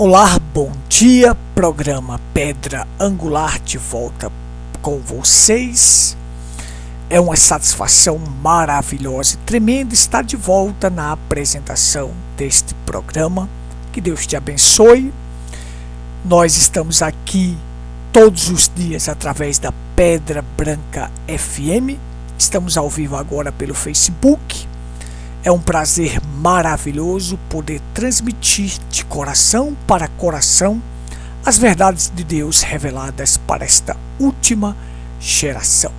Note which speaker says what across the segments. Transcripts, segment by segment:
Speaker 1: Olá, bom dia, programa Pedra Angular de volta com vocês. É uma satisfação maravilhosa e tremenda estar de volta na apresentação deste programa. Que Deus te abençoe. Nós estamos aqui todos os dias através da Pedra Branca FM. Estamos ao vivo agora pelo Facebook. É um prazer maravilhoso poder transmitir de coração para coração as verdades de Deus reveladas para esta última geração.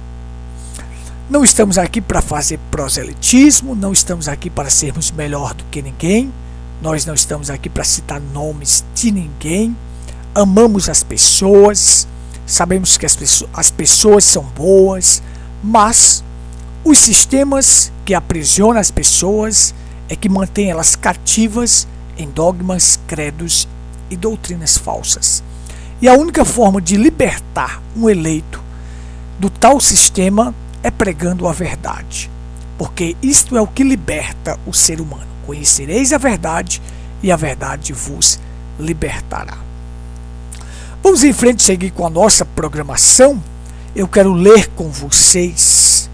Speaker 1: Não estamos aqui para fazer proselitismo, não estamos aqui para sermos melhor do que ninguém, nós não estamos aqui para citar nomes de ninguém. Amamos as pessoas, sabemos que as pessoas são boas, mas os sistemas que aprisionam as pessoas é que mantém elas cativas em dogmas, credos e doutrinas falsas. E a única forma de libertar um eleito do tal sistema é pregando a verdade, porque isto é o que liberta o ser humano. Conhecereis a verdade e a verdade vos libertará. Vamos em frente, seguir com a nossa programação. Eu quero ler com vocês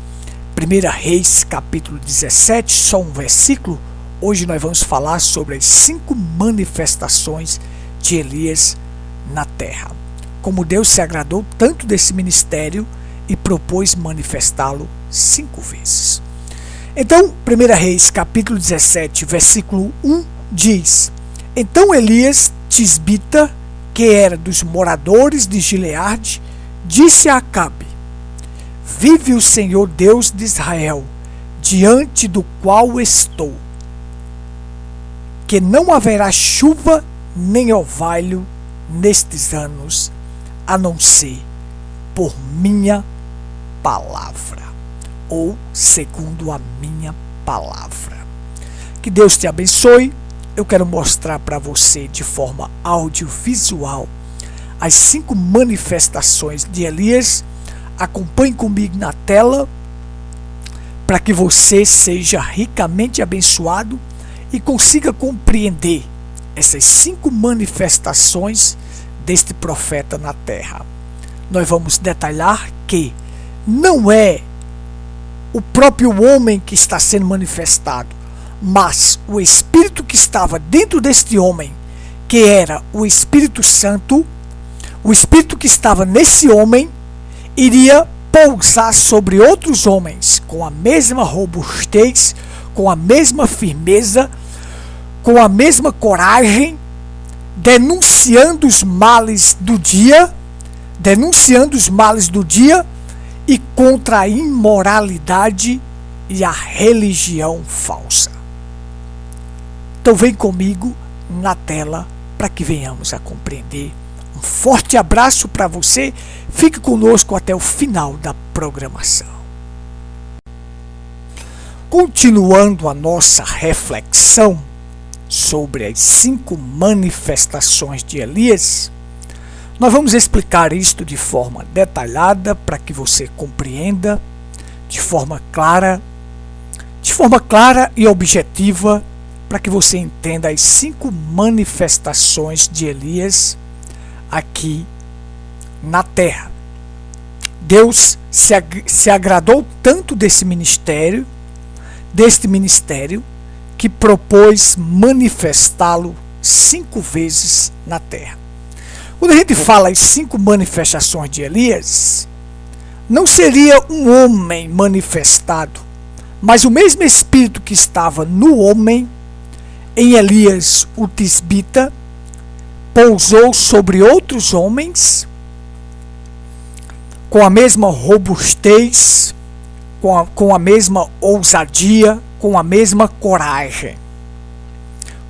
Speaker 1: 1 Reis, capítulo 17, só um versículo. Hoje nós vamos falar sobre as 5 manifestações de Elias na terra. Como Deus se agradou tanto desse ministério e propôs manifestá-lo 5 vezes. Então, 1 Reis, capítulo 17, versículo 1, diz: Então Elias, tisbita, que era dos moradores de Gileade, disse a Acabe: Vive o Senhor Deus de Israel, diante do qual estou, que não haverá chuva nem orvalho nestes anos, a não ser por minha palavra, ou segundo a minha palavra. Que Deus te abençoe. Eu quero mostrar para você de forma audiovisual as 5 manifestações de Elias. Acompanhe comigo na tela para que você seja ricamente abençoado e consiga compreender essas 5 manifestações deste profeta na terra. Nós vamos detalhar que não é o próprio homem que está sendo manifestado, mas o Espírito que estava dentro deste homem, que era o Espírito Santo, o Espírito que estava nesse homem, iria pousar sobre outros homens com a mesma robustez, com a mesma firmeza, com a mesma coragem, denunciando os males do dia, e contra a imoralidade e a religião falsa. Então vem comigo na tela para que venhamos a compreender. Um forte abraço para você. Fique conosco até o final da programação. Continuando a nossa reflexão sobre as 5 manifestações de Elias, nós vamos explicar isto de forma detalhada para que você compreenda de forma clara e objetiva, para que você entenda as 5 manifestações de Elias aqui na terra. Deus se agradou tanto deste ministério, que propôs manifestá-lo 5 vezes na terra. Quando a gente fala as 5 manifestações de Elias, não seria um homem manifestado, mas o mesmo Espírito que estava no homem, em Elias o tisbita, pousou sobre outros homens com a mesma robustez, com a mesma ousadia, com a mesma coragem.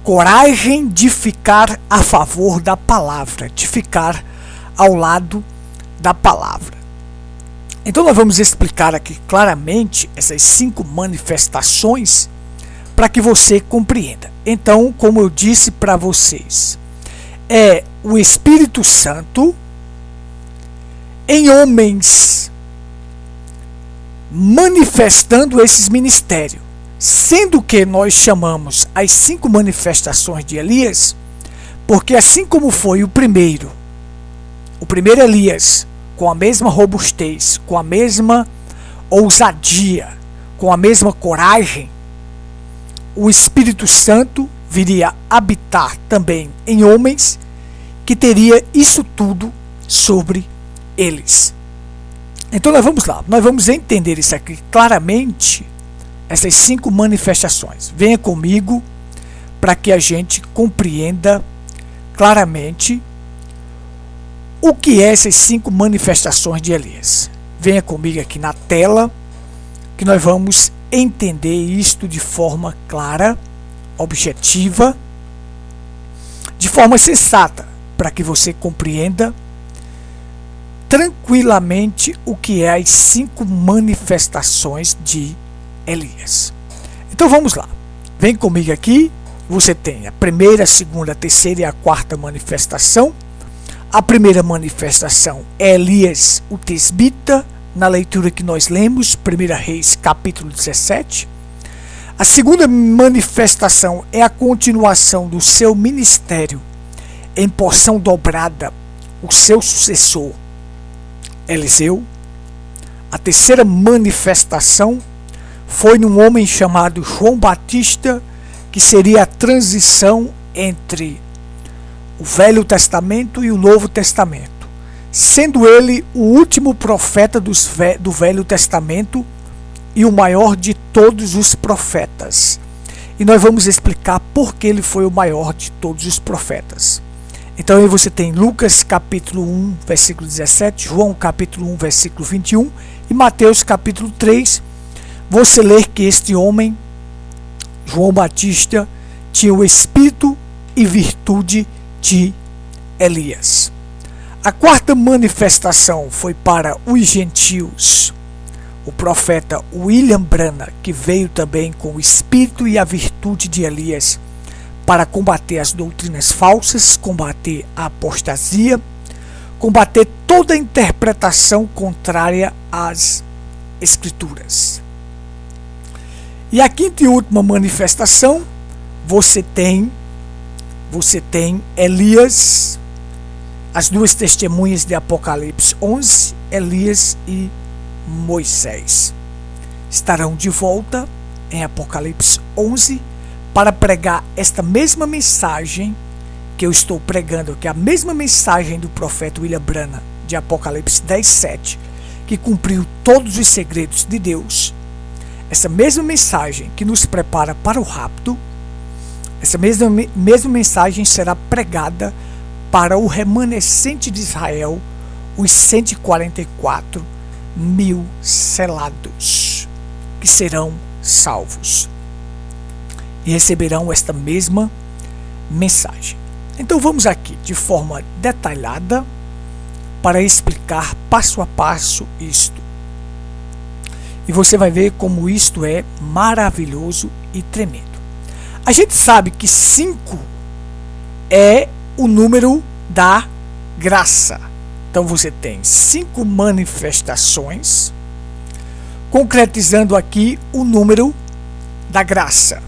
Speaker 1: Coragem de ficar a favor da palavra, de ficar ao lado da palavra. Então nós vamos explicar aqui claramente essas 5 manifestações para que você compreenda. Então, como eu disse para vocês, é o Espírito Santo em homens manifestando esses ministérios, sendo que nós chamamos as 5 manifestações de Elias Porque assim como foi o primeiro Elias, com a mesma robustez, com a mesma ousadia, com a mesma coragem, o Espírito Santo viria habitar também em homens que teria isso tudo sobre eles. Então nós vamos lá, nós vamos entender isso aqui claramente, essas 5 manifestações. Venha comigo para que a gente compreenda claramente o que é essas 5 manifestações de Elias. Venha comigo aqui na tela, que nós vamos entender isto de forma clara, objetiva, de forma sensata, para que você compreenda tranquilamente o que é as 5 manifestações de Elias. Então vamos lá, vem comigo aqui. Você tem a primeira, a segunda, a terceira e a quarta manifestação. A primeira manifestação é Elias, o tesbita, na leitura que nós lemos, 1 Reis, capítulo 17. A segunda manifestação é a continuação do seu ministério em porção dobrada, o seu sucessor, Eliseu. A terceira manifestação foi num homem chamado João Batista, que seria a transição entre o Velho Testamento e o Novo Testamento, sendo ele o último profeta do Velho Testamento e o maior de todos os profetas. E nós vamos explicar por que ele foi o maior de todos os profetas. Então aí você tem Lucas capítulo 1, versículo 17, João capítulo 1, versículo 21 e Mateus capítulo 3. Você lê que este homem, João Batista, tinha o espírito e virtude de Elias. A quarta manifestação foi para os gentios, o profeta William Branham, que veio também com o espírito e a virtude de Elias para combater as doutrinas falsas, combater a apostasia, combater toda interpretação contrária às Escrituras. E a quinta e última manifestação, você tem Elias, as 2 testemunhas de Apocalipse 11, Elias e Moisés. Estarão de volta em Apocalipse 11 para pregar esta mesma mensagem que eu estou pregando, que é a mesma mensagem do profeta William Branham, de Apocalipse 10:7, que cumpriu todos os segredos de Deus. Essa mesma mensagem que nos prepara para o rapto, essa mesma mensagem será pregada para o remanescente de Israel, os 144 mil selados, que serão salvos e receberão esta mesma mensagem. Então vamos aqui de forma detalhada para explicar passo a passo isto. E você vai ver como isto é maravilhoso e tremendo. A gente sabe que 5 é o número da graça. Então você tem 5 manifestações, concretizando aqui o número da graça.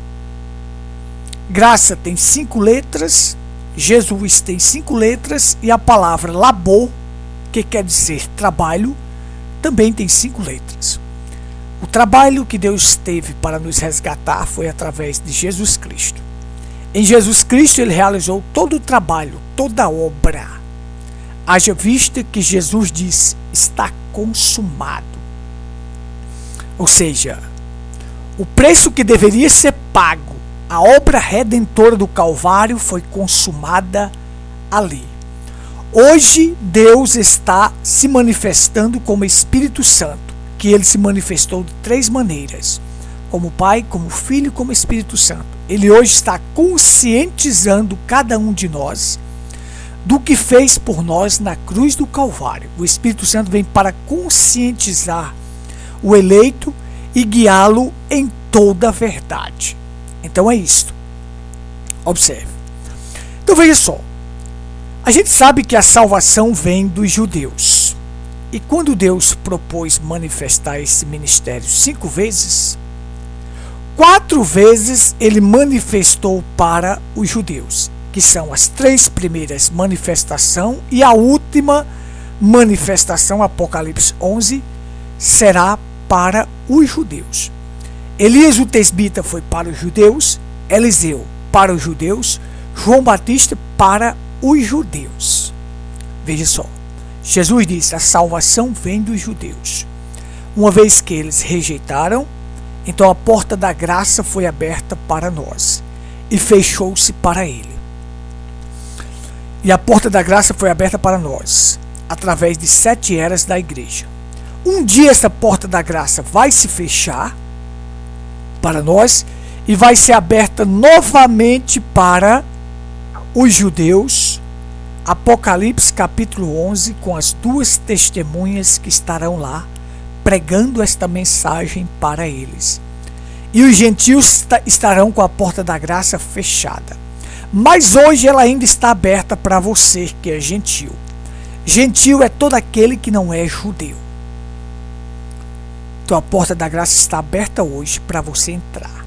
Speaker 1: Graça tem 5 letras, Jesus tem 5 letras e a palavra labor, que quer dizer trabalho, também tem 5 letras. O trabalho que Deus teve para nos resgatar foi através de Jesus Cristo. Em Jesus Cristo ele realizou todo o trabalho, toda a obra. Haja vista que Jesus diz, está consumado. Ou seja, o preço que deveria ser pago, a obra redentora do Calvário foi consumada ali. Hoje Deus está se manifestando como Espírito Santo, que ele se manifestou de 3 maneiras, como Pai, como Filho e como Espírito Santo. Ele hoje está conscientizando cada um de nós do que fez por nós na cruz do Calvário. O Espírito Santo vem para conscientizar o eleito e guiá-lo em toda a verdade. Então é isto. Observe. Então veja só. A gente sabe que a salvação vem dos judeus. E quando Deus propôs manifestar esse ministério 5 vezes, 4 vezes ele manifestou para os judeus. que são as 3 primeiras manifestações, e a última manifestação, Apocalipse 11, será para os judeus. Elias o tesbita foi para os judeus, Eliseu para os judeus, João Batista para os judeus. Veja só, Jesus disse: a salvação vem dos judeus. Uma vez que eles rejeitaram, então a porta da graça foi aberta para nós e fechou-se para ele. E a porta da graça foi aberta para nós através de 7 eras da igreja. Um dia essa porta da graça vai se fechar para nós e vai ser aberta novamente para os judeus. Apocalipse capítulo 11, com as 2 testemunhas que estarão lá pregando esta mensagem para eles. E os gentios estarão com a porta da graça fechada. Mas hoje ela ainda está aberta para você que é gentil. Gentil é todo aquele que não é judeu. Então a porta da graça está aberta hoje para você entrar.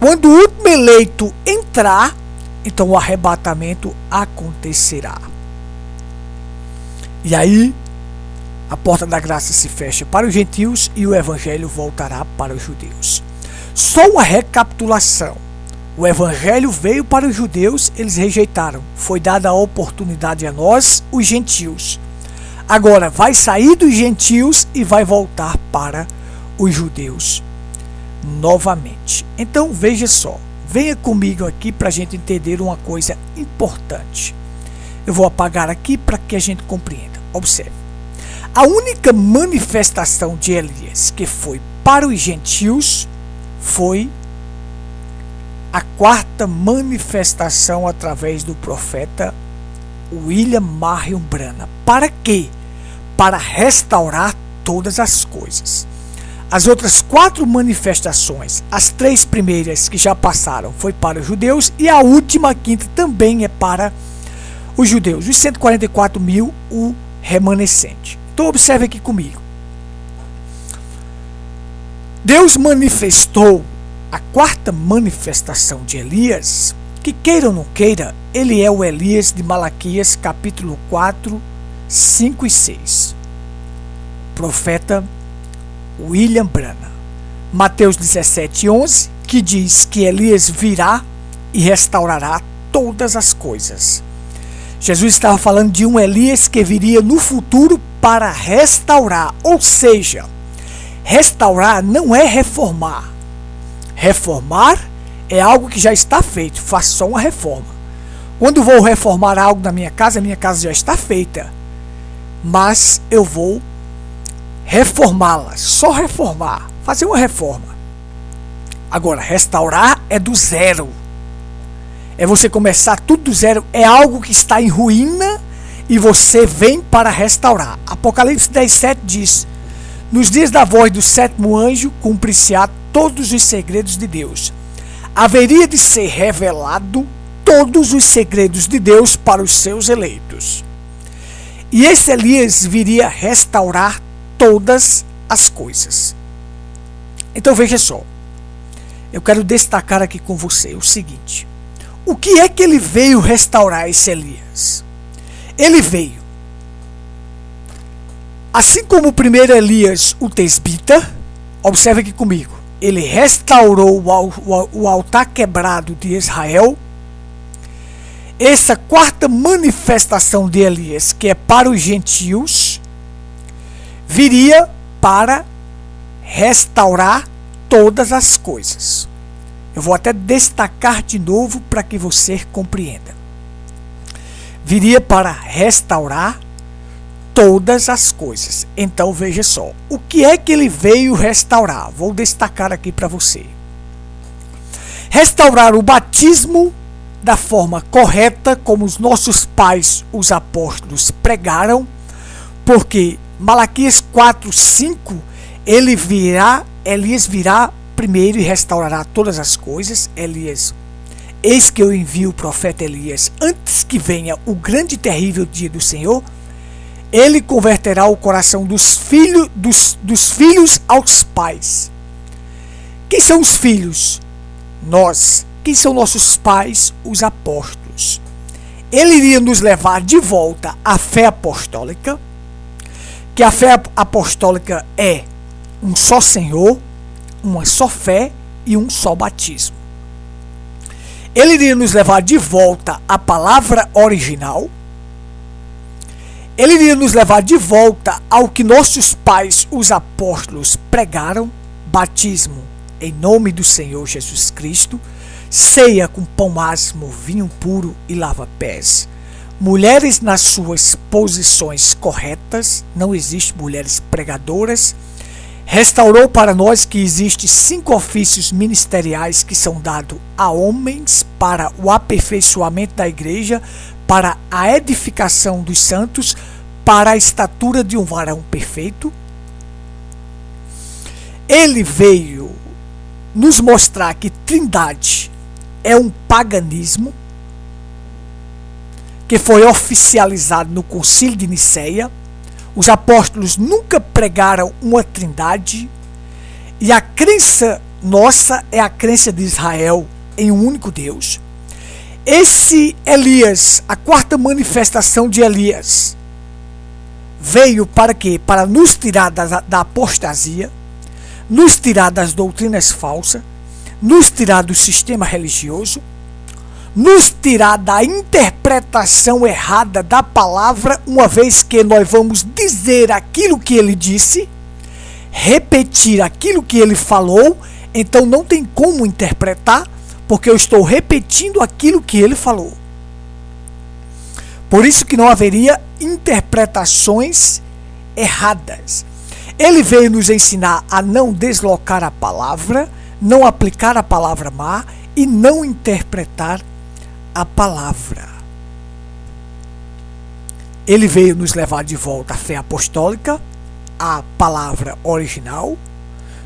Speaker 1: Quando o último eleito entrar, então o arrebatamento acontecerá. E aí a porta da graça se fecha para os gentios e o evangelho voltará para os judeus. Só uma recapitulação. O evangelho veio para os judeus, eles rejeitaram. Foi dada a oportunidade a nós, os gentios. Agora vai sair dos gentios e vai voltar para os judeus novamente. Então veja só, venha comigo aqui para a gente entender uma coisa importante. Eu vou apagar aqui para que a gente compreenda. Observe. A única manifestação de Elias que foi para os gentios foi a 4ª manifestação através do profeta William Marion Branham. Para quê? Para restaurar todas as coisas. As outras 4 manifestações, as 3 primeiras que já passaram, foi para os judeus, e a última, a 5ª, também é para os judeus. Os 144 mil, o remanescente. Então observe aqui comigo. Deus manifestou a 4ª manifestação de Elias, que queira ou não queira, ele é o Elias de Malaquias capítulo 4, 5 e 6. Profeta William Branham. Mateus 17, 11, que diz que Elias virá e restaurará todas as coisas. Jesus estava falando de um Elias que viria no futuro para restaurar, ou seja, restaurar não é reformar. Reformar é algo que já está feito, faço só uma reforma. Quando vou reformar algo na minha casa já está feita, mas eu vou reformá-la, só reformar, fazer uma reforma. Agora, restaurar é do zero. É você começar tudo do zero, é algo que está em ruína e você vem para restaurar. Apocalipse 10:7 diz: nos dias da voz do 7º anjo, cumprir-se-á todos os segredos de Deus. Haveria de ser revelado todos os segredos de Deus para os seus eleitos. E esse Elias viria restaurar todas as coisas. Então veja só, eu quero destacar aqui com você o seguinte: o que é que ele veio restaurar, esse Elias? Ele veio, assim como o primeiro Elias, o tesbita, observe aqui comigo, ele restaurou o altar quebrado de Israel. Essa 4ª manifestação de Elias, que é para os gentios, viria para restaurar todas as coisas. Eu vou até destacar de novo para que você compreenda. Viria para restaurar todas as coisas. Então veja só, o que é que ele veio restaurar? Vou destacar aqui para você. Restaurar o batismo da forma correta, como os nossos pais, os apóstolos, pregaram, porque Malaquias 4, 5, Elias virá primeiro e restaurará todas as coisas. Elias, eis que eu envio o profeta Elias antes que venha o grande e terrível dia do Senhor. Ele converterá o coração dos filhos aos pais. Quem são os filhos? Nós. Quem são nossos pais? Os apóstolos. apóstolos. Ele iria nos levar de volta à fé apostólica, que a fé apostólica é um só Senhor, uma só fé e um só batismo. Ele iria nos levar de volta à palavra original. Ele iria nos levar de volta ao que nossos pais, os apóstolos, pregaram: batismo em nome do Senhor Jesus Cristo, ceia com pão asmo, vinho puro e lava-pés. Mulheres nas suas posições corretas, não existem mulheres pregadoras. Restaurou para nós que existem 5 ofícios ministeriais que são dados a homens para o aperfeiçoamento da igreja, para a edificação dos santos, para a estatura de um varão perfeito. Ele veio nos mostrar que Trindade é um paganismo que foi oficializado no Concílio de Nicéia. Os apóstolos nunca pregaram uma trindade, e a crença nossa é a crença de Israel em um único Deus. Esse Elias, a quarta manifestação de Elias, veio para quê? Para nos tirar da apostasia, nos tirar das doutrinas falsas, nos tirar do sistema religioso, nos tirar da interpretação errada da palavra, uma vez que nós vamos dizer aquilo que ele disse, repetir aquilo que ele falou, então não tem como interpretar, porque eu estou repetindo aquilo que ele falou. Por isso que não haveria interpretações erradas. Ele veio nos ensinar a não deslocar a palavra, não aplicar a palavra má e não interpretar a palavra. Ele veio nos levar de volta à fé apostólica, à palavra original,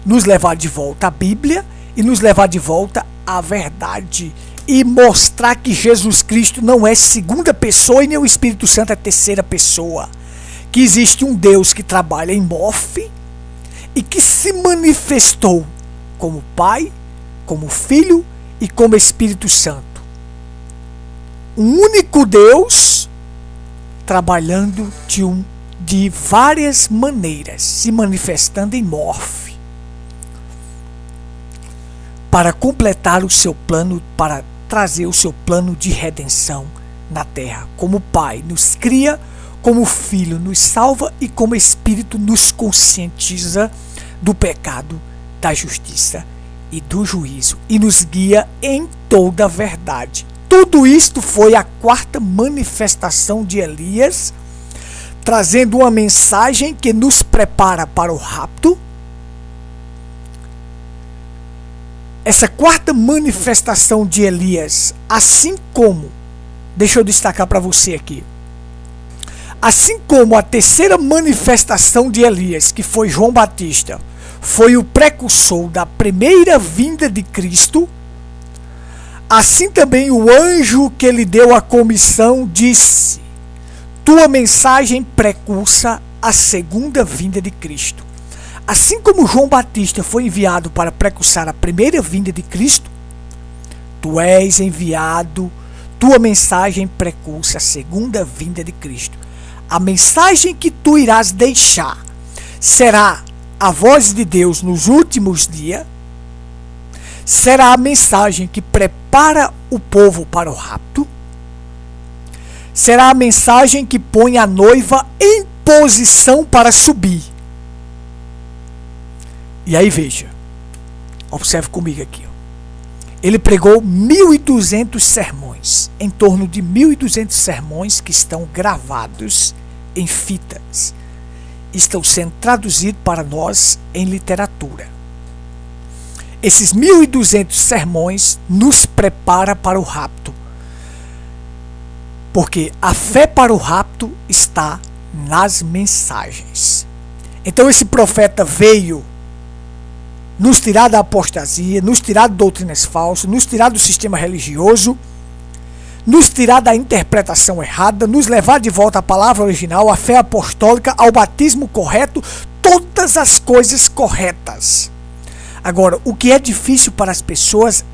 Speaker 1: nos levar de volta à Bíblia e nos levar de volta à verdade, e mostrar que Jesus Cristo não é segunda pessoa e nem o Espírito Santo é terceira pessoa, que existe um Deus que trabalha em morfe e que se manifestou como Pai, como Filho e como Espírito Santo. Um único Deus trabalhando de várias maneiras, se manifestando em morfe, para completar o seu plano, para trazer o seu plano de redenção na terra. Como Pai nos cria, como Filho nos salva e como Espírito nos conscientiza do pecado, da justiça e do juízo e nos guia em toda a verdade. Tudo isto foi a quarta manifestação de Elias, trazendo uma mensagem que nos prepara para o rapto. Essa quarta manifestação de Elias, assim como, deixa eu destacar para você aqui, assim como a terceira manifestação de Elias, que foi João Batista, foi o precursor da primeira vinda de Cristo, assim também o anjo que lhe deu a comissão disse: tua mensagem precursa a segunda vinda de Cristo. Assim como João Batista foi enviado para precursar a primeira vinda de Cristo, tu és enviado, tua mensagem precursa a segunda vinda de Cristo. A mensagem que tu irás deixar será a voz de Deus nos últimos dias, será a mensagem que prepara o povo para o rapto, será a mensagem que põe a noiva em posição para subir. E aí veja, observe comigo aqui. Ele pregou 1.200 sermões, em torno de 1.200 sermões que estão gravados em fitas, estão sendo traduzidos para nós em literatura. Esses 1.200 sermões nos prepara para o rapto, porque a fé para o rapto está nas mensagens. Então esse profeta veio nos tirar da apostasia, nos tirar de doutrinas falsas, nos tirar do sistema religioso, nos tirar da interpretação errada, nos levar de volta à palavra original, à fé apostólica, ao batismo correto, todas as coisas corretas. Agora, o que é difícil para as pessoas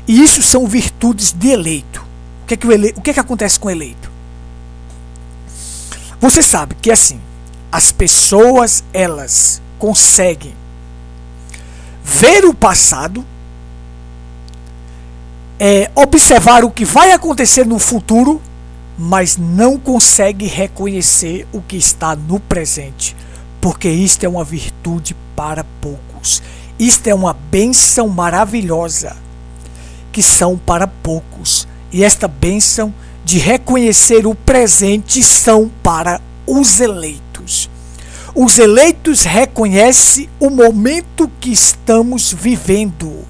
Speaker 1: e isso são virtudes de eleito. o que acontece com o eleito? Você sabe que assim, as pessoas, elas conseguem ver o passado, observar o que vai acontecer no futuro, mas não consegue reconhecer o que está no presente, porque isto é uma virtude para poucos. Isto é uma bênção maravilhosa, que são para poucos. E esta bênção de reconhecer o presente são para os eleitos. Os eleitos reconhecem o momento que estamos vivendo.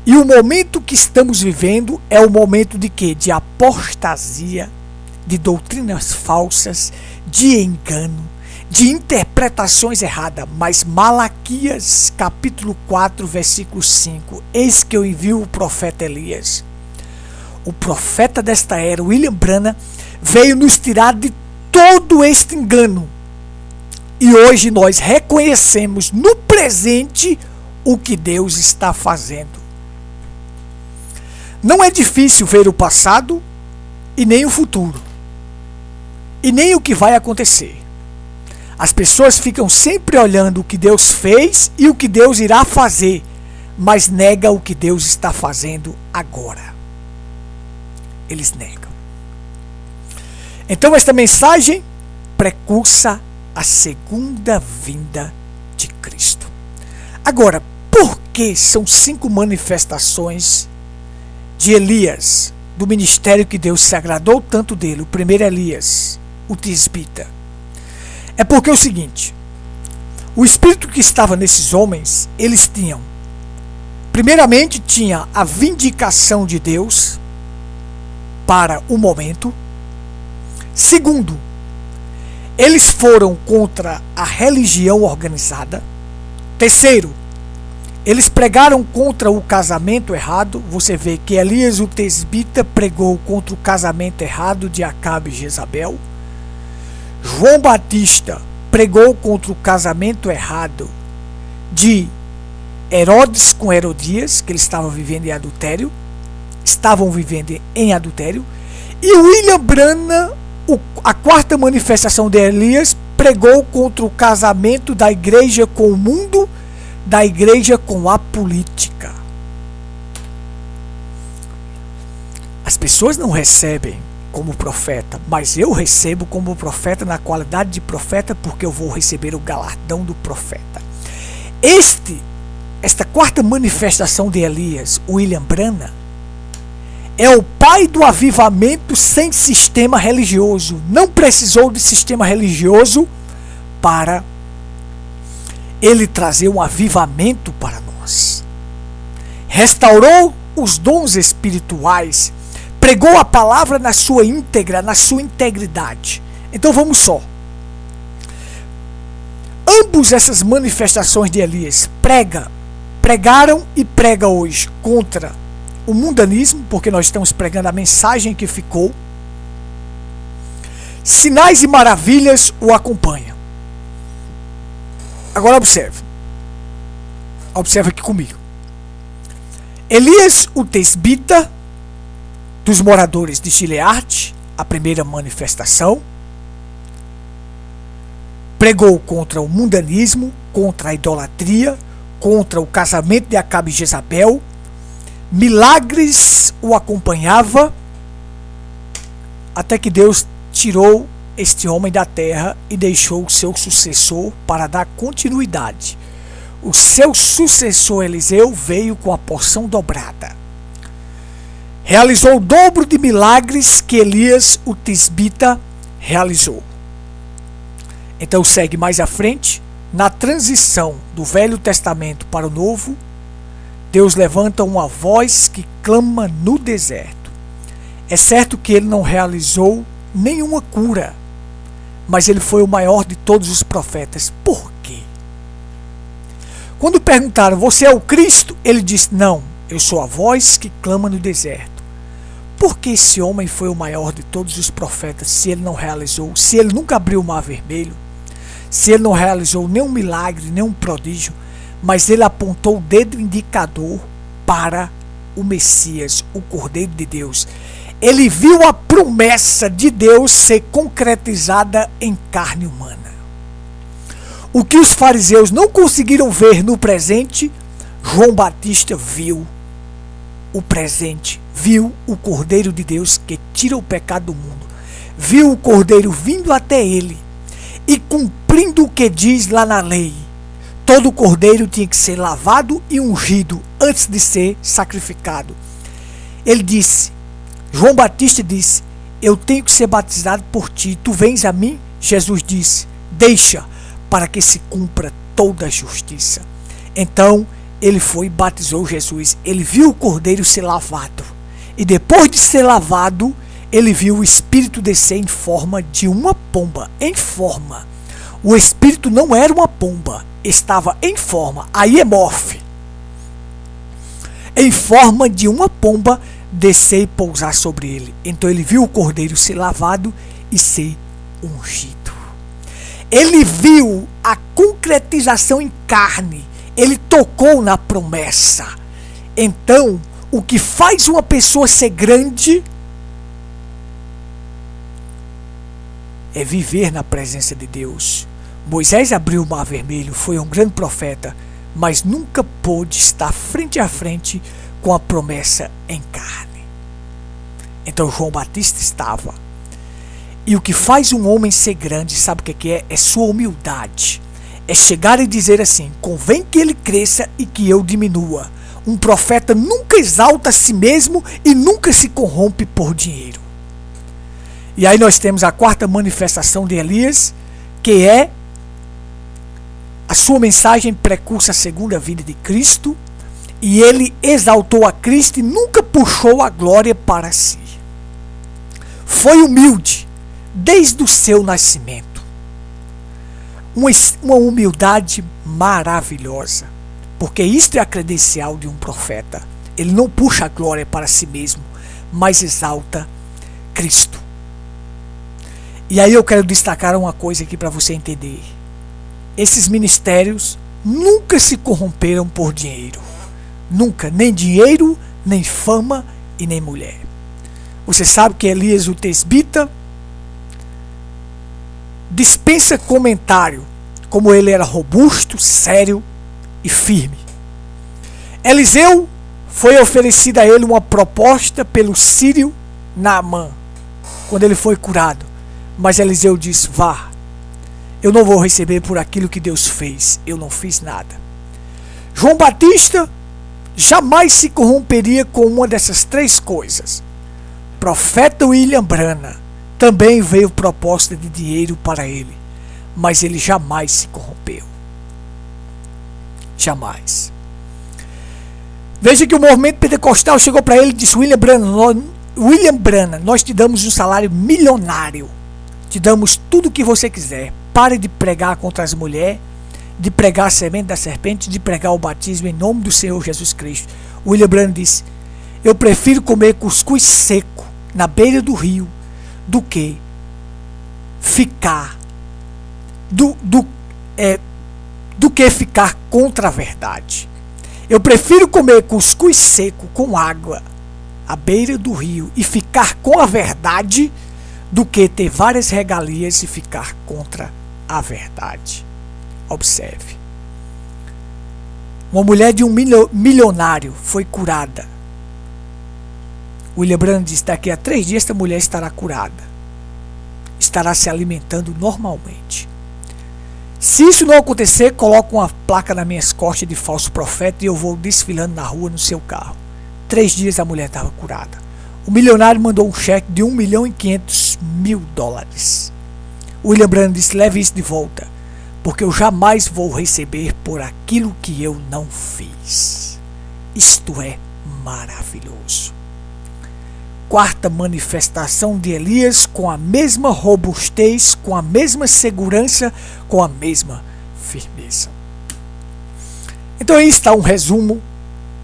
Speaker 1: E o momento que estamos vivendo é o momento de quê? De apostasia, de doutrinas falsas, de engano, de interpretações erradas. Mas Malaquias capítulo 4, versículo 5, eis que eu envio o profeta Elias. O profeta desta era, William Branham, veio nos tirar de todo este engano. E hoje nós reconhecemos no presente o que Deus está fazendo. Não é difícil ver o passado e nem o futuro, e nem o que vai acontecer. As pessoas ficam sempre olhando o que Deus fez e o que Deus irá fazer, mas negam o que Deus está fazendo agora. Eles negam. Então esta mensagem precursa a segunda vinda de Cristo. Agora, por que são 5 manifestações de Elias, do ministério que Deus se agradou tanto dele? O primeiro Elias, o tisbita. É porque é o seguinte, o espírito que estava nesses homens, eles tinham, primeiramente tinha a vindicação de Deus para o momento. Segundo, eles foram contra a religião organizada. Terceiro, eles pregaram contra o casamento errado. Você vê que Elias o tisbita pregou contra o casamento errado de Acabe e Jezabel. João Batista pregou contra o casamento errado de Herodes com Herodias, que eles estavam vivendo em adultério. E William Branham, a quarta manifestação de Elias, pregou contra o casamento da igreja com o mundo, da igreja com a política. As pessoas não recebem como profeta, mas eu recebo como profeta na qualidade de profeta, porque eu vou receber o galardão do profeta. Esta quarta manifestação de Elias, William Branham, é o pai do avivamento sem sistema religioso. Não precisou de sistema religioso para ele trazer um avivamento para nós. Restaurou os dons espirituais, pregou a palavra na sua íntegra, na sua integridade. Então vamos só. Ambos essas manifestações de Elias pregaram e prega hoje contra o mundanismo, porque nós estamos pregando a mensagem que ficou. Sinais e maravilhas o acompanham. Agora observe aqui comigo. Elias o tisbita, dos moradores de Gileade, a primeira manifestação, pregou contra o mundanismo, contra a idolatria, contra o casamento de Acabe e Jezabel. Milagres o acompanhava, até que Deus tirou este homem da terra e deixou o seu sucessor para dar continuidade. O seu sucessor Eliseu veio com a porção dobrada. Realizou o dobro de milagres que Elias o tisbita realizou. Então segue mais à frente, na transição do Velho Testamento para o Novo, Deus levanta uma voz que clama no deserto. É certo que ele não realizou nenhuma cura, mas ele foi o maior de todos os profetas. Por quê? Quando perguntaram, você é o Cristo? Ele disse, não, eu sou a voz que clama no deserto. Por que esse homem foi o maior de todos os profetas se ele não realizou, se ele nunca abriu o mar vermelho, se ele não realizou nenhum milagre, nenhum prodígio, mas ele apontou o dedo indicador para o Messias, o Cordeiro de Deus. ele viu a promessa de Deus ser concretizada em carne humana. O que os fariseus não conseguiram ver no presente, João Batista viu o presente, viu o Cordeiro de Deus que tira o pecado do mundo, viu o Cordeiro vindo até ele e cumprindo o que diz lá na lei. Todo cordeiro tinha que ser lavado e ungido antes de ser sacrificado. Ele disse, João Batista disse, eu tenho que ser batizado por ti, tu vens a mim? Jesus disse, deixa, para que se cumpra toda a justiça. Então, ele foi e batizou Jesus. Ele viu o cordeiro ser lavado. E depois de ser lavado, ele viu o Espírito descer em forma de uma pomba. Em forma. O Espírito não era uma pomba. Estava em forma. Aí é morfe. Em forma de uma pomba descer e pousar sobre ele. Então ele viu o cordeiro ser lavado e ser ungido. Ele viu a concretização em carne. Ele tocou na promessa. Então, o que faz uma pessoa ser grande é viver na presença de Deus. Moisés abriu o mar vermelho, foi um grande profeta, mas nunca pôde estar frente a frente com a promessa em carne. Então João Batista estava. E o que faz um homem ser grande, sabe o que é? É sua humildade. É chegar e dizer assim, convém que ele cresça e que eu diminua. Um profeta nunca exalta a si mesmo e nunca se corrompe por dinheiro. E aí nós temos a quarta manifestação de Elias, que é a sua mensagem precursa à segunda vinda de Cristo. E ele exaltou a Cristo e nunca puxou a glória para si. Foi humilde desde o seu nascimento. Uma humildade maravilhosa, porque isto é a credencial de um profeta. Ele não puxa a glória para si mesmo, mas exalta Cristo. E aí eu quero destacar uma coisa aqui para você entender. Esses ministérios nunca se corromperam por dinheiro. Nunca, nem dinheiro, nem fama e nem mulher. Você sabe que Elias o tesbita dispensa comentário, como ele era robusto, sério e firme. Eliseu foi oferecida a ele uma proposta pelo sírio Naamã, quando ele foi curado. Mas Eliseu disse, vá, eu não vou receber por aquilo que Deus fez, eu não fiz nada. João Batista jamais se corromperia com uma dessas três coisas. Profeta William Branham também veio proposta de dinheiro para ele, mas ele jamais se corrompeu. Jamais. Veja que o movimento pentecostal chegou para ele e disse, William Branham, nós te damos um salário milionário, te damos tudo o que você quiser. Pare de pregar contra as mulheres, de pregar a semente da serpente, de pregar o batismo em nome do Senhor Jesus Cristo. William Branham disse, eu prefiro comer cuscuz seco na beira do rio do que ficar do que ficar contra a verdade. Eu prefiro comer cuscuz seco com água à beira do rio e ficar com a verdade do que ter várias regalias e ficar contra a verdade. Observe. Uma mulher de um milionário foi curada. William Branham disse, daqui a 3 dias esta mulher estará curada. Estará se alimentando normalmente. Se isso não acontecer, coloca uma placa nas minhas costas de falso profeta e eu vou desfilando na rua no seu carro. 3 dias a mulher estava curada. O milionário mandou um cheque de $1.500.000. William Branham disse, leve isso de volta, porque eu jamais vou receber por aquilo que eu não fiz. Isto é maravilhoso. Quarta manifestação de Elias, com a mesma robustez, com a mesma segurança, com a mesma firmeza. Então aí está um resumo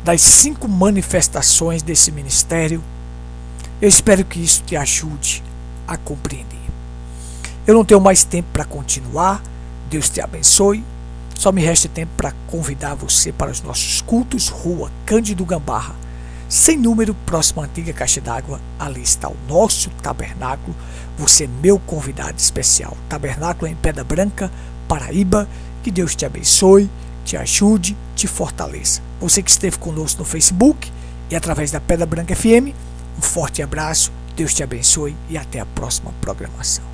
Speaker 1: das 5 manifestações desse ministério. Eu espero que isso te ajude a compreender. Eu não tenho mais tempo para continuar. Deus te abençoe. Só me resta tempo para convidar você para os nossos cultos, Rua Cândido Gambarra, sem número, próximo à antiga caixa d'água. Ali está o nosso tabernáculo. Você é meu convidado especial. Tabernáculo em Pedra Branca, Paraíba. Que Deus te abençoe, te ajude, te fortaleça. Você que esteve conosco no Facebook e através da Pedra Branca FM, um forte abraço, Deus te abençoe e até a próxima programação.